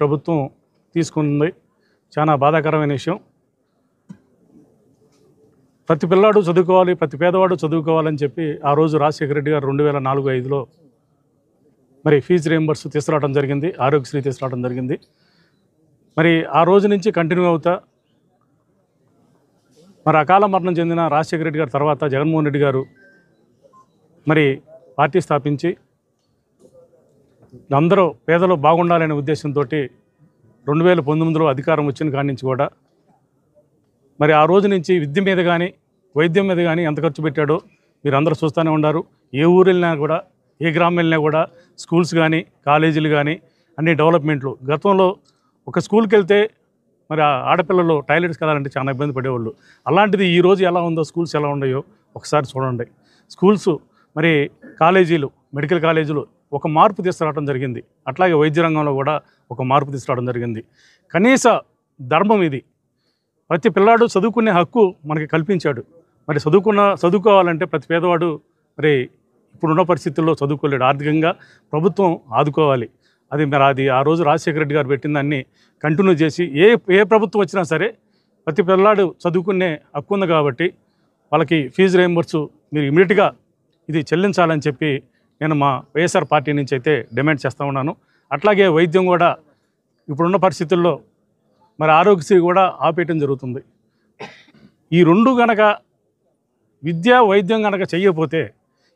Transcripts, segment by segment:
ప్రభుత్వం తీసుకుంది. చాలా బాధాకరమైన విషయం. ప్రతి పిల్లాడు చదువుకోవాలి, ప్రతి పేదవాడు చదువుకోవాలని చెప్పి ఆ రోజు రాజశేఖర రెడ్డి గారు 2004-05లో మరి ఫీజు రియంబర్స్ తీసుకురావడం జరిగింది, ఆరోగ్యశ్రీ తీసుకురావడం జరిగింది. మరి ఆ రోజు నుంచి కంటిన్యూ అవుతా మరి అకాల మరణం చెందిన రాజశేఖర రెడ్డి గారి తర్వాత జగన్మోహన్ రెడ్డి గారు మరి పార్టీ స్థాపించి అందరూ పేదలు బాగుండాలనే ఉద్దేశంతో 2019లో అధికారం వచ్చిన కాడి నుంచి కూడా మరి ఆ రోజు నుంచి విద్య మీద కానీ వైద్యం మీద కానీ ఎంత ఖర్చు పెట్టాడో మీరు అందరూ చూస్తూనే ఉన్నారు. ఏ ఊరు వెళ్ళినా కూడా, ఏ గ్రామం వెళ్ళినా కూడా స్కూల్స్ కానీ కాలేజీలు కానీ అన్ని డెవలప్మెంట్లు. గతంలో ఒక స్కూల్కి వెళ్తే మరి ఆడపిల్లలు టాయిలెట్స్కి వెళ్ళాలంటే చాలా ఇబ్బంది పడేవాళ్ళు. అలాంటిది ఈరోజు ఎలా ఉందో, స్కూల్స్ ఎలా ఉన్నాయో ఒకసారి చూడండి. స్కూల్స్ మరి కాలేజీలు, మెడికల్ కాలేజీలు ఒక మార్పు తీసుకురావడం జరిగింది. అట్లాగే వైద్య రంగంలో కూడా ఒక మార్పు తీసుకురావడం జరిగింది. కనీస ధర్మం ఇది. ప్రతి పిల్లాడు చదువుకునే హక్కు మనకి కల్పించాడు. మరి చదువుకోవాలంటే ప్రతి పేదవాడు మరి ఇప్పుడున్న పరిస్థితుల్లో చదువుకోలేడు. ఆర్థికంగా ప్రభుత్వం ఆదుకోవాలి. అది ఆ రోజు రాజశేఖర రెడ్డి గారు పెట్టిన దాన్ని కంటిన్యూ చేసి ఏ ప్రభుత్వం వచ్చినా సరే ప్రతి పిల్లాడు చదువుకునే హక్కు ఉంది కాబట్టి వాళ్ళకి ఫీజు రియంబర్స్ మీరు ఇమీడియట్గా ఇది చెల్లించాలని చెప్పి నేను మా వైఎస్ఆర్ పార్టీ నుంచి అయితే డిమాండ్ చేస్తూ ఉన్నాను. అట్లాగే వైద్యం కూడా ఇప్పుడున్న పరిస్థితుల్లో మరి ఆరోగ్యశ్రీ కూడా ఆపేయటం జరుగుతుంది. ఈ రెండు గనక విద్య వైద్యం గనక చేయకపోతే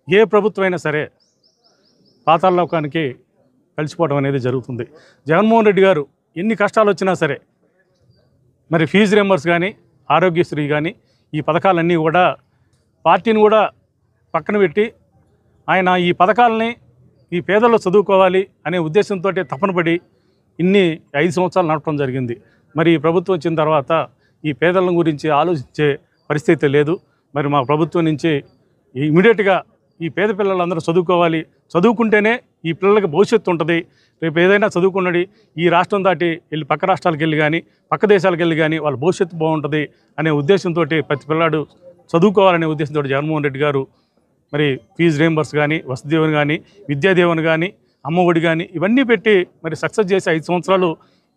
ఏ ప్రభుత్వం అయినా సరే పాతాళలోకానికి కలిసిపోవడం అనేది జరుగుతుంది. జగన్మోహన్ రెడ్డి గారు ఎన్ని కష్టాలు వచ్చినా సరే మరి ఫీజు రియంబర్స్ కానీ ఆరోగ్యశ్రీ కానీ ఈ పథకాలన్నీ కూడా పార్టీని కూడా పక్కన పెట్టి ఆయన ఈ పథకాలని ఈ పేదల్లో చదువుకోవాలి అనే ఉద్దేశంతో తపనపడి ఇన్ని 5 సంవత్సరాలు నడపడం జరిగింది. మరి ఈ ప్రభుత్వం వచ్చిన తర్వాత ఈ పేదల గురించి ఆలోచించే పరిస్థితి లేదు. మరి మా ప్రభుత్వం నుంచి ఇమీడియట్గా ఈ పేద పిల్లలందరూ చదువుకోవాలి, చదువుకుంటేనే ఈ పిల్లలకి భవిష్యత్తు ఉంటుంది. రేపు ఏదైనా చదువుకున్నది ఈ రాష్ట్రం దాటి వెళ్ళి పక్క రాష్ట్రాలకు వెళ్ళి కానీ పక్క దేశాలకు వెళ్ళి కానీ వాళ్ళ భవిష్యత్తు బాగుంటుంది అనే ఉద్దేశంతో ప్రతి పిల్లాడు చదువుకోవాలనే ఉద్దేశంతో జగన్మోహన్ రెడ్డి గారు మరి ఫీజు రియంబర్స్ కానీ, వసతి దీవెన కానీ, విద్యా దీవెన కానీ, అమ్మఒడి కానీ ఇవన్నీ పెట్టి మరి సక్సెస్ చేసి 5 సంవత్సరాలు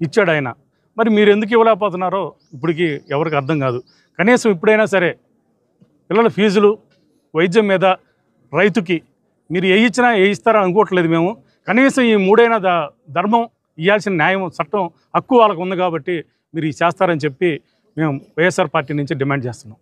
ఇచ్చాడు ఆయన. మరి మీరు ఎందుకు ఇవ్వలేకపోతున్నారో ఇప్పటికీ ఎవరికి అర్థం కాదు. కనీసం ఇప్పుడైనా సరే పిల్లల ఫీజులు, వైద్యం మీద, రైతుకి మీరు ఏ ఇచ్చినా ఏ ఇస్తారో అనుకోవట్లేదు మేము. కనీసం ఈ 3 ధర్మం ఇవ్వాల్సిన న్యాయం, చట్టం, హక్కు వాళ్ళకు ఉంది కాబట్టి మీరు చేస్తారని చెప్పి మేము వైఎస్ఆర్ పార్టీ నుంచి డిమాండ్ చేస్తున్నాం.